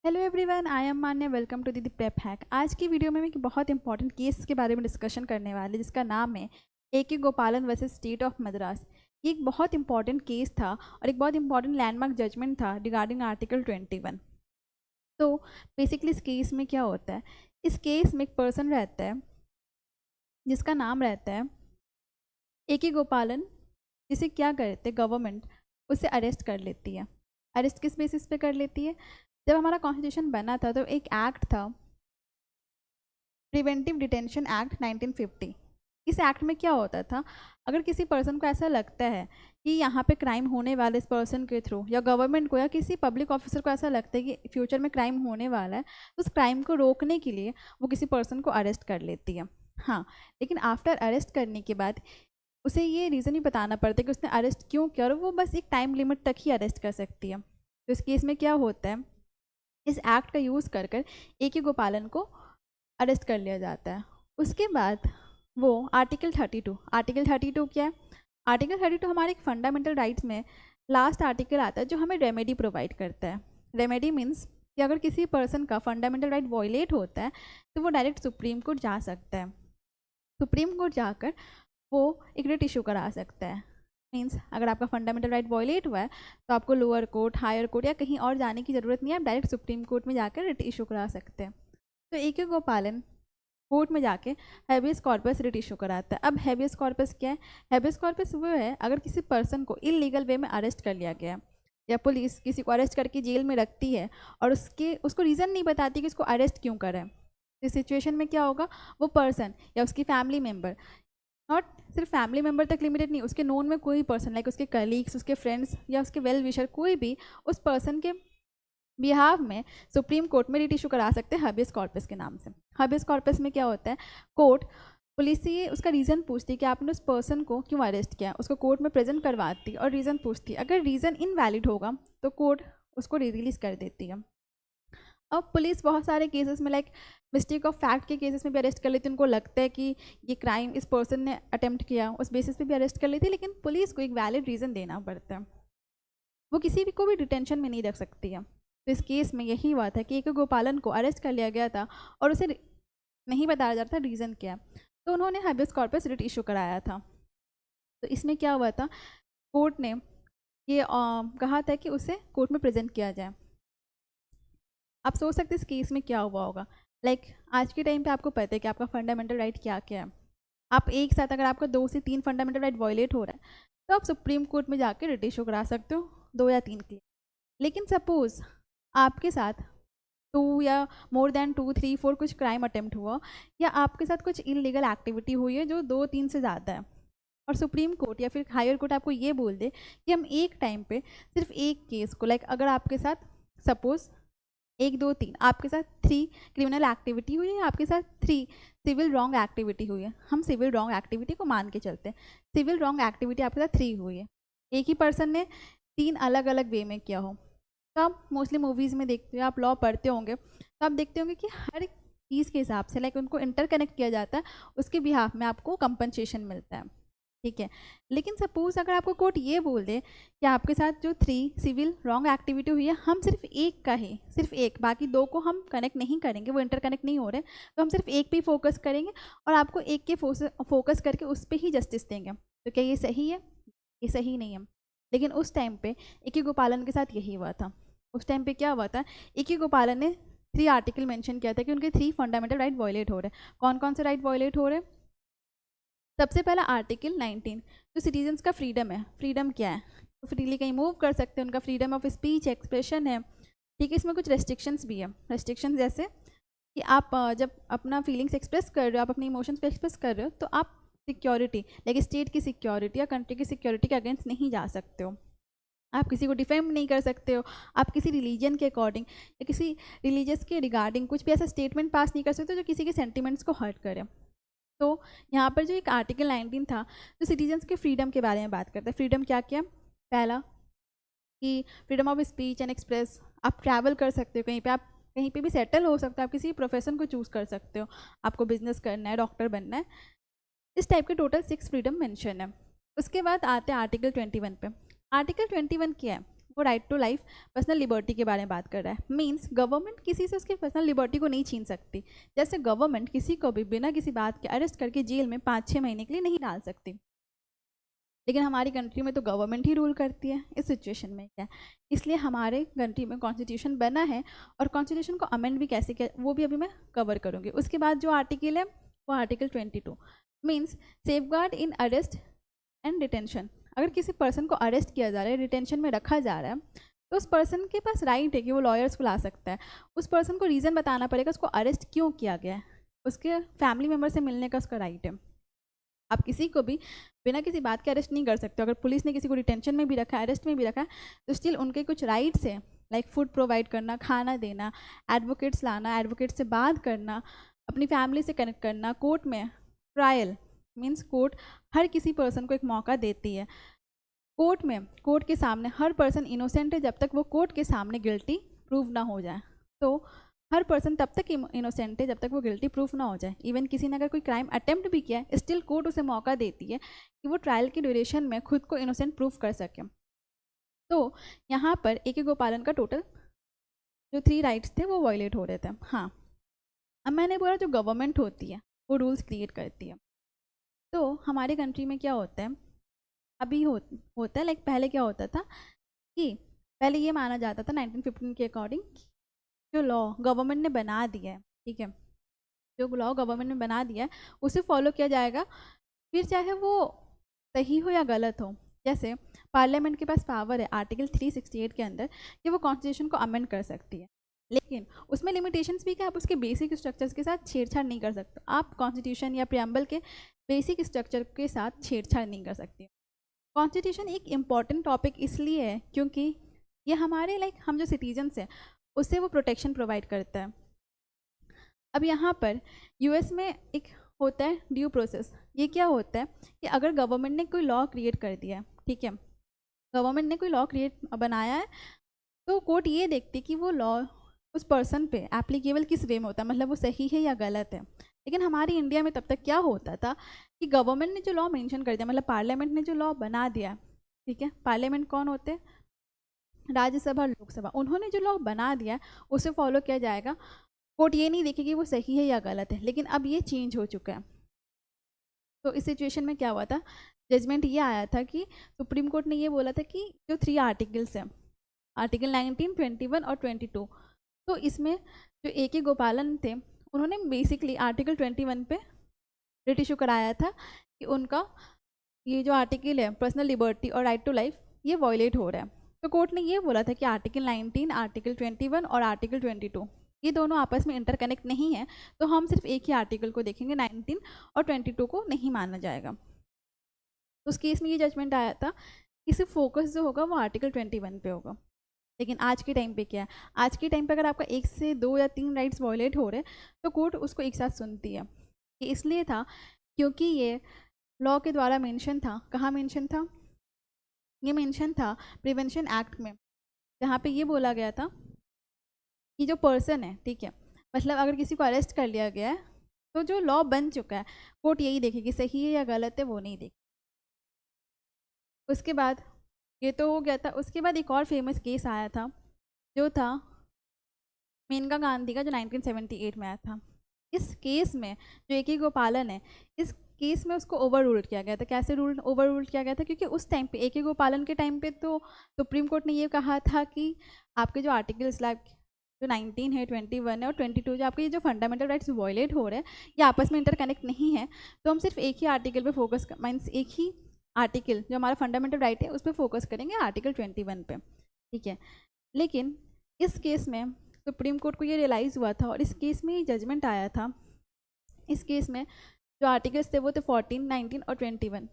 Hello everyone, I am Manya. Welcome to the prep hack. आज की video में मैं एक बहुत इंपॉर्टेंट केस के बारे में डिस्कशन करने वाली, जिसका नाम है ए.के. गोपालन वर्सेस स्टेट ऑफ मद्रास। ये एक बहुत इंपॉर्टेंट केस था और एक बहुत इंपॉर्टेंट लैंडमार्क जजमेंट था रिगार्डिंग आर्टिकल 21। तो बेसिकली इस केस में क्या होता है, इस केस में एक पर्सन रहता है जिसका नाम रहता है ए.के. गोपालन, जिसे क्या करते हैं गवर्नमेंट उसे अरेस्ट कर लेती है। अरेस्ट किस बेसिस पे कर लेती है? जब हमारा कॉन्स्टिट्यूशन बना था तो एक एक्ट था, प्रिवेंटिव डिटेंशन एक्ट 1950। इस एक्ट में क्या होता था, अगर किसी पर्सन को ऐसा लगता है कि यहाँ पे क्राइम होने वाला इस पर्सन के थ्रू, या गवर्नमेंट को या किसी पब्लिक ऑफिसर को ऐसा लगता है कि फ्यूचर में क्राइम होने वाला है, तो उस क्राइम को रोकने के लिए वो किसी पर्सन को अरेस्ट कर लेती है। हाँ, लेकिन आफ्टर अरेस्ट करने के बाद उसे ये रीज़न ही बताना पड़ता है कि उसने अरेस्ट क्यों किया, और वो बस एक टाइम लिमिट तक ही अरेस्ट कर सकती है। तो इस केस में क्या होता है, इस एक्ट का यूज़ कर ए.के. गोपालन को अरेस्ट कर लिया जाता है। उसके बाद वो आर्टिकल 32 क्या है? आर्टिकल 32 हमारे एक फंडामेंटल राइट्स में लास्ट आर्टिकल आता है जो हमें रेमेडी प्रोवाइड करता है। रेमेडी मीन्स कि अगर किसी पर्सन का फंडामेंटल राइट वॉयलेट होता है तो वो डायरेक्ट सुप्रीम कोर्ट जा सकता है। सुप्रीम कोर्ट जाकर वो एक रिट इशू करा सकता है। मीन्स अगर आपका फंडामेंटल राइट वॉयलेट हुआ है तो आपको लोअर कोर्ट, हायर कोर्ट या कहीं और जाने की ज़रूरत नहीं है, आप डायरेक्ट सुप्रीम कोर्ट में जाकर रिट इशू करा सकते हैं। तो ए.के. गोपालन कोर्ट में जाके हैबियस कॉर्पस रिट इशू कराता है। अब हैबियस कॉर्पस क्या है? हैबियस कॉर्पस वो है, अगर किसी पर्सन को इलीगल वे में अरेस्ट कर लिया गया या पुलिस किसी को अरेस्ट करके जेल में रखती है और उसको रीज़न नहीं बताती कि उसको अरेस्ट क्यों करें, इस सिचुएशन में क्या होगा, वो पर्सन या उसकी फैमिली मेम्बर, नॉट सिर्फ फैमिली मेम्बर तक लिमिटेड नहीं, उसके नोन में कोई पर्सन लाइक उसके कलीग्स, उसके फ्रेंड्स या उसके वेल विशर, कोई भी उस पर्सन के बिहाफ में सुप्रीम कोर्ट में रिट इशू करा सकते हैं हबियस कॉर्पस के नाम से। हबियस कॉर्पस में क्या होता है, कोर्ट पुलिस से उसका रीज़न पूछती है कि आपने उस पर्सन को क्यों अरेस्ट किया, उसको कोर्ट में प्रेजेंट करवाती और रीज़न पूछती है। अगर रीज़न इनवैलिड होगा तो कोर्ट उसको रिलीज़ कर देती है। अब पुलिस बहुत सारे केसेस में लाइक मिस्टेक ऑफ फैक्ट के केसेस में भी अरेस्ट कर लेती है। उनको लगता है कि ये क्राइम इस पर्सन ने अटेम्प्ट किया, उस बेसिस पे भी अरेस्ट कर लेती है, लेकिन पुलिस को एक वैलिड रीज़न देना पड़ता है। वो किसी भी को भी डिटेंशन में नहीं रख सकती है। तो इस केस में यही हुआ था कि ए.के. गोपालन को अरेस्ट कर लिया गया था और उसे नहीं बताया जा रहा था रीज़न क्या, तो उन्होंने हैबियस कॉर्पस रिट इशू कराया था। तो इसमें क्या हुआ था, कोर्ट ने ये कहा था कि उसे कोर्ट में प्रेजेंट किया जाए। आप सोच सकते इस केस में क्या हुआ होगा। लाइक आज के टाइम पे आपको पता है कि आपका फंडामेंटल राइट क्या क्या है। आप एक साथ अगर आपका 2 से 3 फंडामेंटल राइट वॉयलेट हो रहा है तो आप सुप्रीम कोर्ट में जाकर रिट इशू करा सकते हो 2 या 3 के लिए। लेकिन सपोज़ आपके साथ 2 या मोर देन 2, 3, 4 कुछ क्राइम अटेम्प्ट हुआ, या आपके साथ कुछ इलीगल एक्टिविटी हुई है जो 2-3 से ज़्यादा है, और सुप्रीम कोर्ट या फिर हायर कोर्ट आपको ये बोल दे कि हम एक टाइम पे सिर्फ एक केस को, लाइक अगर आपके साथ सपोज़ 1, 2, 3 आपके साथ 3 क्रिमिनल एक्टिविटी हुई है, आपके साथ 3 सिविल रॉन्ग एक्टिविटी हुई है, हम सिविल रॉन्ग एक्टिविटी को मान के चलते हैं। सिविल रॉन्ग एक्टिविटी आपके साथ 3 हुई है, एक ही पर्सन ने 3 अलग अलग वे में किया हो। तो आप मोस्टली मूवीज़ में देखते हो, आप लॉ पढ़ते होंगे, तो आप देखते होंगे कि हर एक चीज़ के हिसाब से लाइक उनको इंटरकनेक्ट किया जाता है, उसके बिहाफ में आपको कंपनसेशन मिलता है, ठीक है। लेकिन सपोज़ अगर आपको कोर्ट ये बोल दे कि आपके साथ जो 3 सिविल रॉन्ग एक्टिविटी हुई है, हम सिर्फ एक का ही, सिर्फ एक, बाकी 2 को हम कनेक्ट नहीं करेंगे, वो इंटरकनेक्ट नहीं हो रहे, तो हम सिर्फ एक पे ही फोकस करेंगे और आपको एक के फोकस करके उस पर ही जस्टिस देंगे। तो क्या ये सही है? ये सही नहीं है। लेकिन उस टाइम पे ए.के. गोपालन के साथ यही हुआ था। उस टाइम पे क्या हुआ था, ए.के. गोपालन ने 3 आर्टिकल मेंशन किया था कि उनके 3 फंडामेंटल राइट वॉयलेट हो रहे हैं। कौन कौन से राइट वॉयलेट हो रहे हैं? सबसे पहला आर्टिकल 19 जो सिटीजन्स का फ्रीडम है। फ्रीडम क्या है? तो फ्रीली कहीं मूव कर सकते हैं, उनका फ्रीडम ऑफ स्पीच, एक्सप्रेशन है, ठीक है। इसमें कुछ रेस्ट्रिक्शंस भी है। रेस्ट्रिक्शंस जैसे कि आप जब अपना फीलिंग्स एक्सप्रेस कर रहे हो, आप अपने इमोशंस को एक्सप्रेस कर रहे हो, तो आप सिक्योरिटी लाइक स्टेट की सिक्योरिटी या कंट्री की सिक्योरिटी के अगेंस्ट नहीं जा सकते हो। आप किसी को डिफेम नहीं कर सकते हो, आप किसी रिलीजन के अकॉर्डिंग या किसी रिलीजियस के रिगार्डिंग कुछ भी ऐसा स्टेटमेंट पास नहीं कर सकते जो किसी के सेंटिमेंट्स को हर्ट करे। तो यहाँ पर जो एक आर्टिकल 19 था जो सिटीजन्स के फ्रीडम के बारे में बात करता है। फ्रीडम क्या क्या? पहला कि freedom of speech and express, आप ट्रैवल कर सकते हो, कहीं पे आप कहीं पे भी सेटल हो सकते हो, आप किसी प्रोफेशन को चूज़ कर सकते हो, आपको बिजनेस करना है, डॉक्टर बनना है, इस टाइप के टोटल 6 फ्रीडम मेंशन है। उसके बाद आते हैं आर्टिकल 21 पे। आर्टिकल 21 क्या है? वो right to life, personal liberty के बारे में बात कर रहा है। मीन्स गवर्नमेंट किसी से उसकी पर्सनल लिबर्टी को नहीं छीन सकती। जैसे गवर्नमेंट किसी को भी बिना किसी बात के अरेस्ट करके जेल में 5-6 महीने के लिए नहीं डाल सकती, लेकिन हमारी कंट्री में तो गवर्नमेंट ही रूल करती है। इस सिचुएशन में क्या, इसलिए हमारे कंट्री में कॉन्स्टिट्यूशन बना है, और कॉन्स्टिट्यूशन को अमेंड भी कैसे किया वो भी अभी मैं कवर करूँगी। उसके बाद जो आर्टिकल है वो article 22 means safeguard in arrest and detention. अगर किसी पर्सन को अरेस्ट किया जा रहा है, डिटेंशन में रखा जा रहा है, तो उस पर्सन के पास राइट है कि वो लॉयर्स को ला सकता है। उस पर्सन को रीज़न बताना पड़ेगा उसको अरेस्ट क्यों किया गया है, उसके फैमिली मेम्बर से मिलने का उसका राइट है। आप किसी को भी बिना किसी बात के अरेस्ट नहीं कर सकते। अगर पुलिस ने किसी को डिटेंशन में भी रखा है, अरेस्ट में भी रखा है, तो स्टिल उनके कुछ राइट्स हैं, लाइक फूड प्रोवाइड करना, खाना देना, एडवोकेट्स लाना, एडवोकेट से बात करना, अपनी फैमिली से कनेक्ट करना, कोर्ट में ट्रायल मीन्स कोर्ट हर किसी पर्सन को एक मौका देती है। कोर्ट में कोर्ट के सामने हर पर्सन इनोसेंट है जब तक वो कोर्ट के सामने गिल्टी प्रूव ना हो जाए। तो हर पर्सन तब तक इनोसेंट है जब तक वो गिल्टी प्रूफ ना हो जाए। इवन किसी ने अगर कोई क्राइम अटेम्प्ट भी किया है, स्टिल कोर्ट उसे मौका देती है कि वो ट्रायल की ड्यूरेशन में खुद को इनोसेंट प्रूफ कर सके। तो यहाँ पर A.K. गोपालन का टोटल जो 3 राइट्स थे वो वायलेट हो रहे थे। हाँ, अब मैंने बोला जो गवर्नमेंट होती है वो रूल्स क्रिएट करती है। तो हमारे कंट्री में क्या होता है, अभी होता है लाइक पहले क्या होता था कि पहले ये माना जाता था 1915 के अकॉर्डिंग जो लॉ गवर्नमेंट ने बना दिया है, ठीक है, जो लॉ गवर्नमेंट ने बना दिया है उसे फॉलो किया जाएगा, फिर चाहे वो सही हो या गलत हो। जैसे पार्लियामेंट के पास पावर है आर्टिकल 368 के अंदर कि वो कॉन्स्टिट्यूशन को अमेंड कर सकती है, लेकिन उसमें लिमिटेशंस भी क्या, आप उसके बेसिक स्ट्रक्चर्स के साथ छेड़छाड़ नहीं कर सकते। आप कॉन्स्टिट्यूशन या प्रियम्बल के बेसिक स्ट्रक्चर के साथ छेड़छाड़ नहीं कर सकते। कॉन्स्टिट्यूशन एक इम्पॉर्टेंट टॉपिक इसलिए है क्योंकि ये हमारे लाइक हम जो सिटीजन्स हैं उससे वो प्रोटेक्शन प्रोवाइड करता है। अब यहाँ पर यूएस में एक होता है ड्यू प्रोसेस। ये क्या होता है कि अगर गवर्नमेंट ने कोई लॉ क्रिएट कर दिया है, ठीक है, गवर्नमेंट ने कोई लॉ बनाया है, तो कोर्ट ये देखती है कि वो लॉ उस पर्सन पे एप्लीकेबल किस वे में होता है, मतलब वो सही है या गलत है। लेकिन हमारी इंडिया में तब तक क्या होता था कि गवर्नमेंट ने जो लॉ मेंशन कर दिया, मतलब पार्लियामेंट ने जो लॉ बना दिया, ठीक है, पार्लियामेंट कौन होते हैं, राज्यसभा लोकसभा, उन्होंने जो लॉ बना दिया उसे फॉलो किया जाएगा। कोर्ट ये नहीं देखेगी वो सही है या गलत है। लेकिन अब ये चेंज हो चुका है। तो इस सिचुएशन में क्या हुआ था, जजमेंट ये आया था कि सुप्रीम कोर्ट ने ये बोला था कि जो 3 आर्टिकल्स हैं, आर्टिकल 19, 21 और 22, तो इसमें जो A.K. गोपालन थे उन्होंने बेसिकली आर्टिकल 21 पे रिट इशू कराया था कि उनका ये जो आर्टिकल है पर्सनल लिबर्टी और राइट टू लाइफ ये वॉयलेट हो रहा है। तो कोर्ट ने ये बोला था कि आर्टिकल 19, आर्टिकल 21 और आर्टिकल 22 ये दोनों आपस में इंटरकनेक्ट नहीं है, तो हम सिर्फ एक ही आर्टिकल को देखेंगे, 19 और 22 को नहीं माना जाएगा। तो उस केस में ये जजमेंट आया था कि सिर्फ फोकस जो होगा वो आर्टिकल 21 पे होगा। लेकिन आज के टाइम पे क्या है, आज के टाइम पे अगर आपका 1 से 2 या 3 राइट्स वॉयलेट हो रहे हैं तो कोर्ट उसको एक साथ सुनती है। ये इसलिए था क्योंकि ये लॉ के द्वारा मेंशन था। कहाँ मेंशन था, ये मेंशन था प्रिवेंशन एक्ट में, जहाँ पे ये बोला गया था कि जो पर्सन है, ठीक है, मतलब अगर किसी को अरेस्ट कर लिया गया है तो जो लॉ बन चुका है कोर्ट यही देखेगी सही है या गलत है, वो नहीं देखेगी। उसके बाद ये तो हो गया था। उसके बाद एक और फेमस केस आया था जो था मेनका गांधी का, जो 1978 में आया था। इस केस में जो A.K. गोपालन है, इस केस में उसको ओवर रूल्ड किया गया था। कैसे ओवर रूल्ड किया गया था, क्योंकि उस टाइम पे A.K. गोपालन के टाइम पे तो सुप्रीम कोर्ट ने ये कहा था कि आपके जो आर्टिकल्स लाइक जो 19 है, 21 है और 22 जो आपके ये जो फंडामेंटल राइट्स वॉयलेट हो रहे हैं ये आपस में इंटरकनेक्ट नहीं है, तो हम सिर्फ एक ही आर्टिकल पे फोकस मीन्स एक ही आर्टिकल जो हमारा फंडामेंटल राइट है उस पर फोकस करेंगे, आर्टिकल 21 पे, ठीक है। लेकिन इस केस में सुप्रीम कोर्ट को ये रियलाइज़ हुआ था और इस केस में ये जजमेंट आया था। इस केस में जो आर्टिकल्स थे वो थे 14, 19 और 21।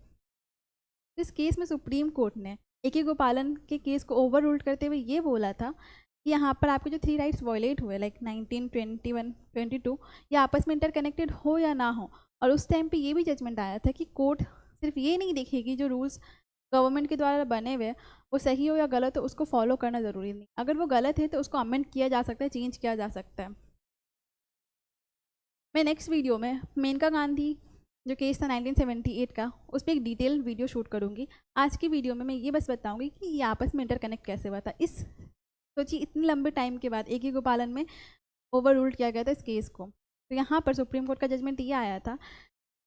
इस केस में सुप्रीम कोर्ट ने A.K. गोपालन के केस को ओवर रूल्ड करते हुए ये बोला था कि यहाँ पर आपके जो 3 राइट्स वॉयलेट हुए लाइक 19, 21, 22 ये आपस में इंटरकनेक्टेड हो या ना हो। और उस टाइम पे ये भी जजमेंट आया था कि कोर्ट सिर्फ ये नहीं देखेगी जो रूल्स गवर्नमेंट के द्वारा बने हुए वो सही हो या गलत हो उसको फॉलो करना ज़रूरी नहीं, अगर वो गलत है तो उसको अमेंड किया जा सकता है, चेंज किया जा सकता है। मैं नेक्स्ट वीडियो में मेनका गांधी जो केस था 1978 का, उस पर एक डिटेल वीडियो शूट करूँगी। आज की वीडियो में मैं ये बस बताऊँगी कि ये आपस में इंटरकनेक्ट कैसे हुआ था। इस सोचिए इतने लंबे टाइम के बाद एक ही गोपालन में ओवर रूल्ड किया गया था इस केस को। तो यहाँ पर सुप्रीम कोर्ट का जजमेंट ये आया था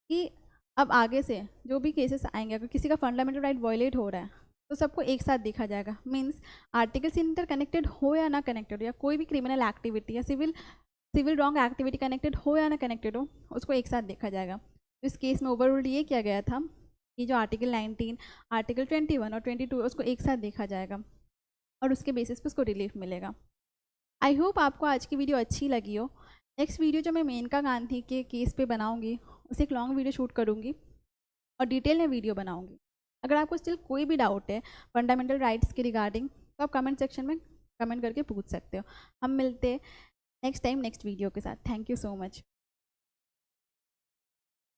कि अब आगे से जो भी केसेस आएंगे, अगर किसी का फंडामेंटल राइट वायलेट हो रहा है तो सबको एक साथ देखा जाएगा। मीन्स आर्टिकल से इंटर कनेक्टेड हो या ना कनेक्टेड हो, या कोई भी क्रिमिनल एक्टिविटी या सिविल रॉन्ग एक्टिविटी कनेक्टेड हो या ना कनेक्टेड हो, उसको एक साथ देखा जाएगा। तो इस केस में ओवररूल्ड ये किया गया था कि जो आर्टिकल 19, आर्टिकल 21 और 22 उसको एक साथ देखा जाएगा और उसके बेसिस पे उसको रिलीफ मिलेगा। आई होप आपको आज की वीडियो अच्छी लगी हो। नेक्स्ट वीडियो जो मैं मेनका गांधी के केस पे बनाऊंगी, उसे एक लॉन्ग वीडियो शूट करूंगी और डिटेल में वीडियो बनाऊंगी। अगर आपको स्टिल कोई भी डाउट है फंडामेंटल राइट्स के रिगार्डिंग, तो आप कमेंट सेक्शन में कमेंट करके पूछ सकते हो। हम मिलते हैं नेक्स्ट टाइम नेक्स्ट वीडियो के साथ। Thank you so much.